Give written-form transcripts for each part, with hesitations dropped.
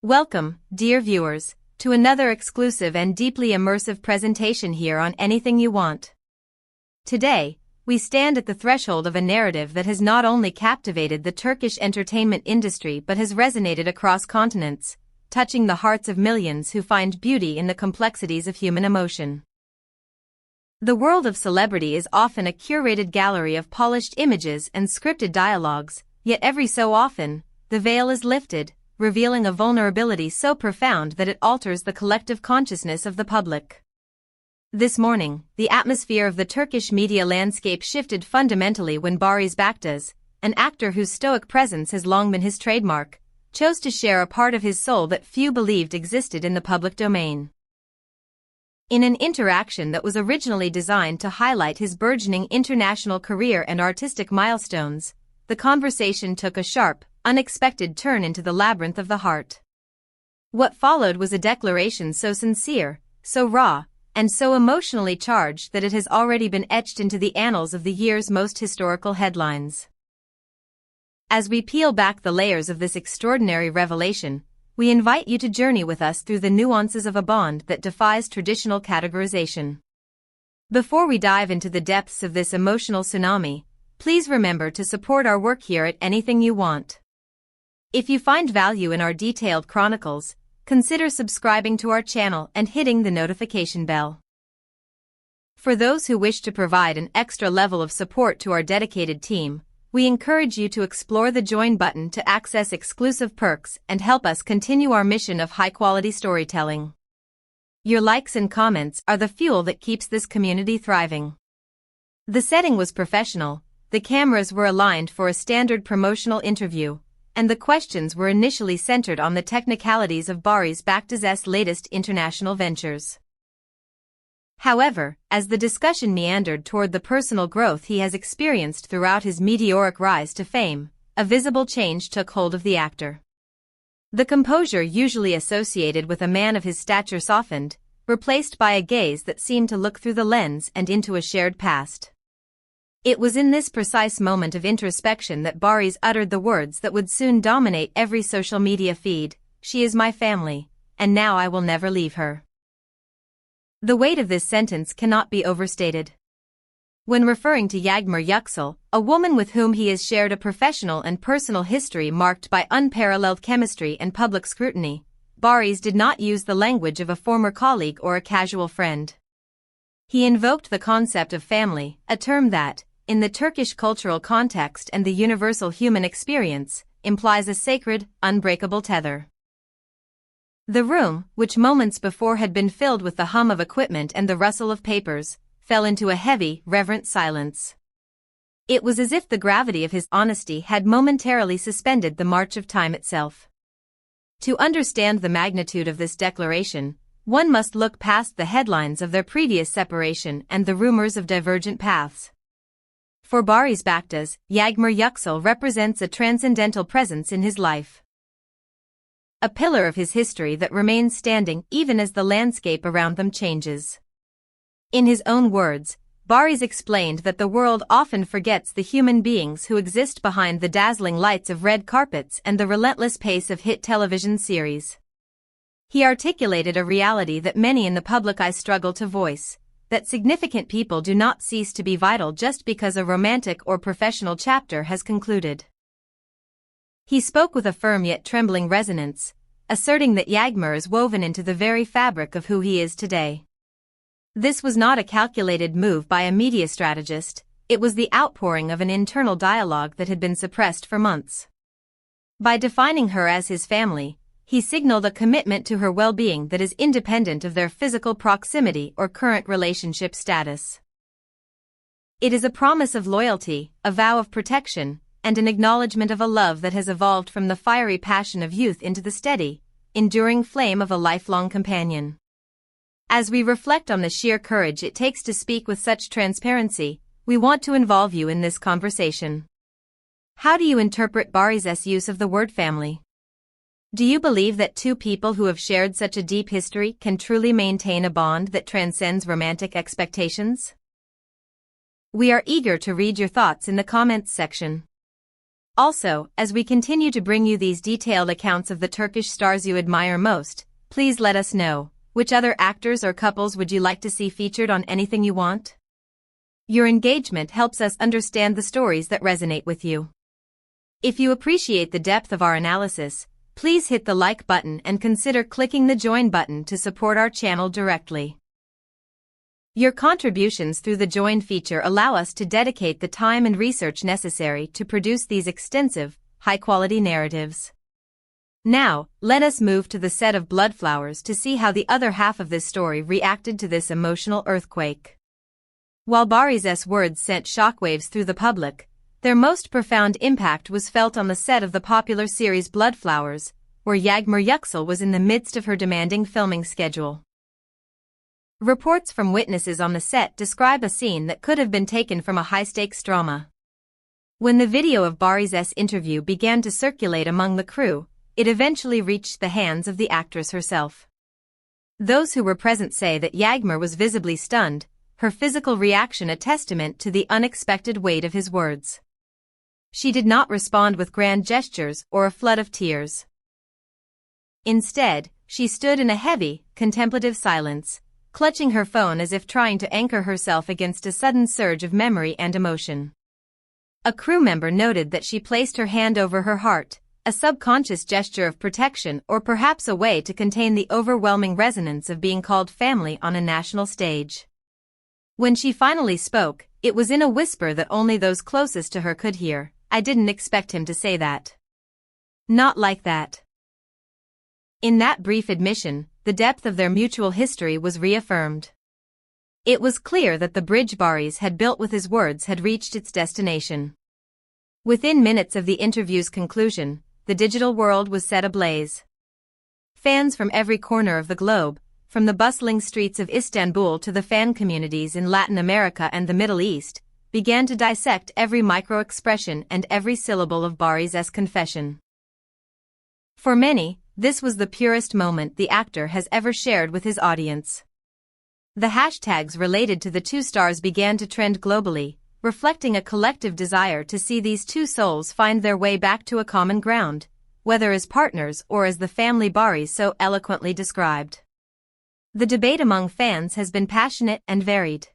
Welcome, dear viewers, to another exclusive and deeply immersive presentation here on Anything You Want. Today, we stand at the threshold of a narrative that has not only captivated the Turkish entertainment industry but has resonated across continents, touching the hearts of millions who find beauty in the complexities of human emotion. The world of celebrity is often a curated gallery of polished images and scripted dialogues, yet every so often, the veil is lifted, revealing a vulnerability so profound that it alters the collective consciousness of the public. This morning, the atmosphere of the Turkish media landscape shifted fundamentally when Barış Baktaş, an actor whose stoic presence has long been his trademark, chose to share a part of his soul that few believed existed in the public domain. In an interaction that was originally designed to highlight his burgeoning international career and artistic milestones, the conversation took a sharp, unexpected turn into the labyrinth of the heart. What followed was a declaration so sincere, so raw, and so emotionally charged that it has already been etched into the annals of the year's most historical headlines. As we peel back the layers of this extraordinary revelation, we invite you to journey with us through the nuances of a bond that defies traditional categorization. Before we dive into the depths of this emotional tsunami, please remember to support our work here at Anything You Want. If you find value in our detailed chronicles, consider subscribing to our channel and hitting the notification bell. For those who wish to provide an extra level of support to our dedicated team, we encourage you to explore the Join button to access exclusive perks and help us continue our mission of high-quality storytelling. Your likes and comments are the fuel that keeps this community thriving. The setting was professional, the cameras were aligned for a standard promotional interview, and the questions were initially centered on the technicalities of Barış Baktaş's latest international ventures. However, as the discussion meandered toward the personal growth he has experienced throughout his meteoric rise to fame, a visible change took hold of the actor. The composure usually associated with a man of his stature softened, replaced by a gaze that seemed to look through the lens and into a shared past. It was in this precise moment of introspection that Barış uttered the words that would soon dominate every social media feed: "She is my family, and now I will never leave her." The weight of this sentence cannot be overstated. When referring to Yağmur Yüksel, a woman with whom he has shared a professional and personal history marked by unparalleled chemistry and public scrutiny, Barış did not use the language of a former colleague or a casual friend. He invoked the concept of family, a term that, in the Turkish cultural context and the universal human experience, implies a sacred, unbreakable tether. The room, which moments before had been filled with the hum of equipment and the rustle of papers, fell into a heavy, reverent silence. It was as if the gravity of his honesty had momentarily suspended the march of time itself. To understand the magnitude of this declaration, one must look past the headlines of their previous separation and the rumors of divergent paths. For Barış Baktaş, Yağmur Yüksel represents a transcendental presence in his life. A pillar of his history that remains standing even as the landscape around them changes. In his own words, Barış explained that the world often forgets the human beings who exist behind the dazzling lights of red carpets and the relentless pace of hit television series. He articulated a reality that many in the public eye struggle to voice: that significant people do not cease to be vital just because a romantic or professional chapter has concluded. He spoke with a firm yet trembling resonance, asserting that Yağmur is woven into the very fabric of who he is today. This was not a calculated move by a media strategist, it was the outpouring of an internal dialogue that had been suppressed for months. By defining her as his family, he signaled a commitment to her well-being that is independent of their physical proximity or current relationship status. It is a promise of loyalty, a vow of protection, and an acknowledgement of a love that has evolved from the fiery passion of youth into the steady, enduring flame of a lifelong companion. As we reflect on the sheer courage it takes to speak with such transparency, we want to involve you in this conversation. How do you interpret Barış's use of the word family? Do you believe that two people who have shared such a deep history can truly maintain a bond that transcends romantic expectations? We are eager to read your thoughts in the comments section. Also, as we continue to bring you these detailed accounts of the Turkish stars you admire most, please let us know, which other actors or couples would you like to see featured on Anything You Want? Your engagement helps us understand the stories that resonate with you. If you appreciate the depth of our analysis, please hit the like button and consider clicking the join button to support our channel directly. Your contributions through the join feature allow us to dedicate the time and research necessary to produce these extensive, high-quality narratives. Now, let us move to the set of Bloodflowers to see how the other half of this story reacted to this emotional earthquake. While Barış's words sent shockwaves through the public, their most profound impact was felt on the set of the popular series Bloodflowers, where Yağmur Yüksel was in the midst of her demanding filming schedule. Reports from witnesses on the set describe a scene that could have been taken from a high-stakes drama. When the video of Barış's interview began to circulate among the crew, it eventually reached the hands of the actress herself. Those who were present say that Yağmur was visibly stunned, her physical reaction a testament to the unexpected weight of his words. She did not respond with grand gestures or a flood of tears. Instead, she stood in a heavy, contemplative silence, clutching her phone as if trying to anchor herself against a sudden surge of memory and emotion. A crew member noted that she placed her hand over her heart, a subconscious gesture of protection or perhaps a way to contain the overwhelming resonance of being called family on a national stage. When she finally spoke, it was in a whisper that only those closest to her could hear. "I didn't expect him to say that. Not like that." In that brief admission, the depth of their mutual history was reaffirmed. It was clear that the bridge Barış had built with his words had reached its destination. Within minutes of the interview's conclusion, the digital world was set ablaze. Fans from every corner of the globe, from the bustling streets of Istanbul to the fan communities in Latin America and the Middle East, began to dissect every micro-expression and every syllable of Barış's confession. For many, this was the purest moment the actor has ever shared with his audience. The hashtags related to the two stars began to trend globally, reflecting a collective desire to see these two souls find their way back to a common ground, whether as partners or as the family Barış so eloquently described. The debate among fans has been passionate and varied.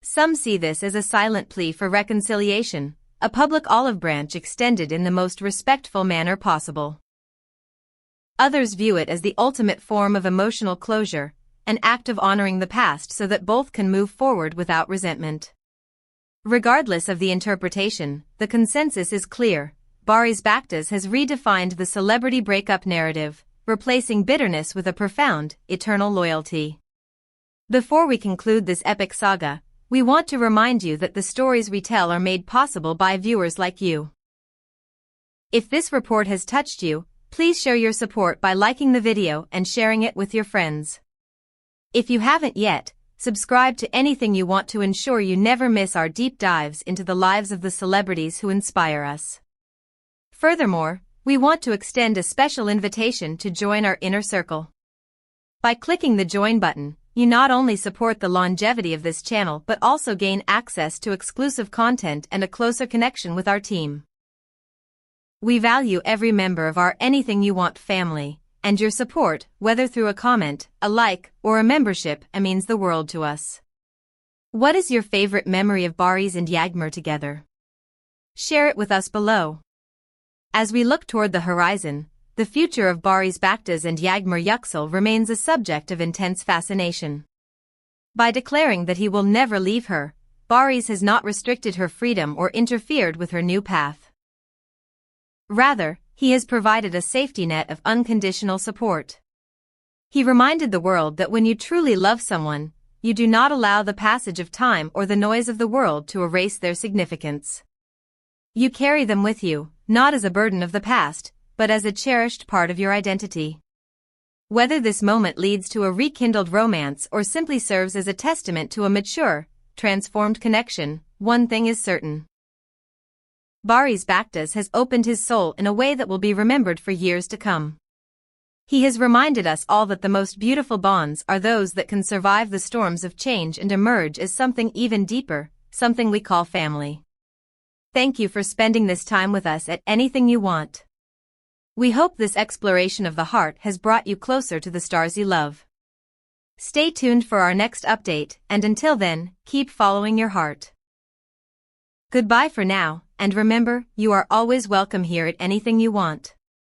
Some see this as a silent plea for reconciliation, a public olive branch extended in the most respectful manner possible. Others view it as the ultimate form of emotional closure, an act of honoring the past so that both can move forward without resentment. Regardless of the interpretation, the consensus is clear. Barış Baktaş has redefined the celebrity breakup narrative, replacing bitterness with a profound, eternal loyalty. Before we conclude this epic saga, we want to remind you that the stories we tell are made possible by viewers like you. If this report has touched you, please show your support by liking the video and sharing it with your friends. If you haven't yet, subscribe to Anything You Want to ensure you never miss our deep dives into the lives of the celebrities who inspire us. Furthermore, we want to extend a special invitation to join our inner circle. By clicking the join button, you not only support the longevity of this channel but also gain access to exclusive content and a closer connection with our team. We value every member of our Anything You Want family, and your support, whether through a comment, a like, or a membership, means the world to us. What is your favorite memory of Barış and Yağmur together? Share it with us below. As we look toward the horizon, the future of Barış Baktaş and Yağmur Yüksel remains a subject of intense fascination. By declaring that he will never leave her, Barış has not restricted her freedom or interfered with her new path. Rather, he has provided a safety net of unconditional support. He reminded the world that when you truly love someone, you do not allow the passage of time or the noise of the world to erase their significance. You carry them with you, not as a burden of the past, but as a cherished part of your identity. Whether this moment leads to a rekindled romance or simply serves as a testament to a mature, transformed connection, one thing is certain. Barış Baktaş has opened his soul in a way that will be remembered for years to come. He has reminded us all that the most beautiful bonds are those that can survive the storms of change and emerge as something even deeper, something we call family. thank you for spending this time with us at Anything You Want. We hope this exploration of the heart has brought you closer to the stars you love. Stay tuned for our next update, and until then, keep following your heart. Goodbye for now, and remember, you are always welcome here at Anything You Want.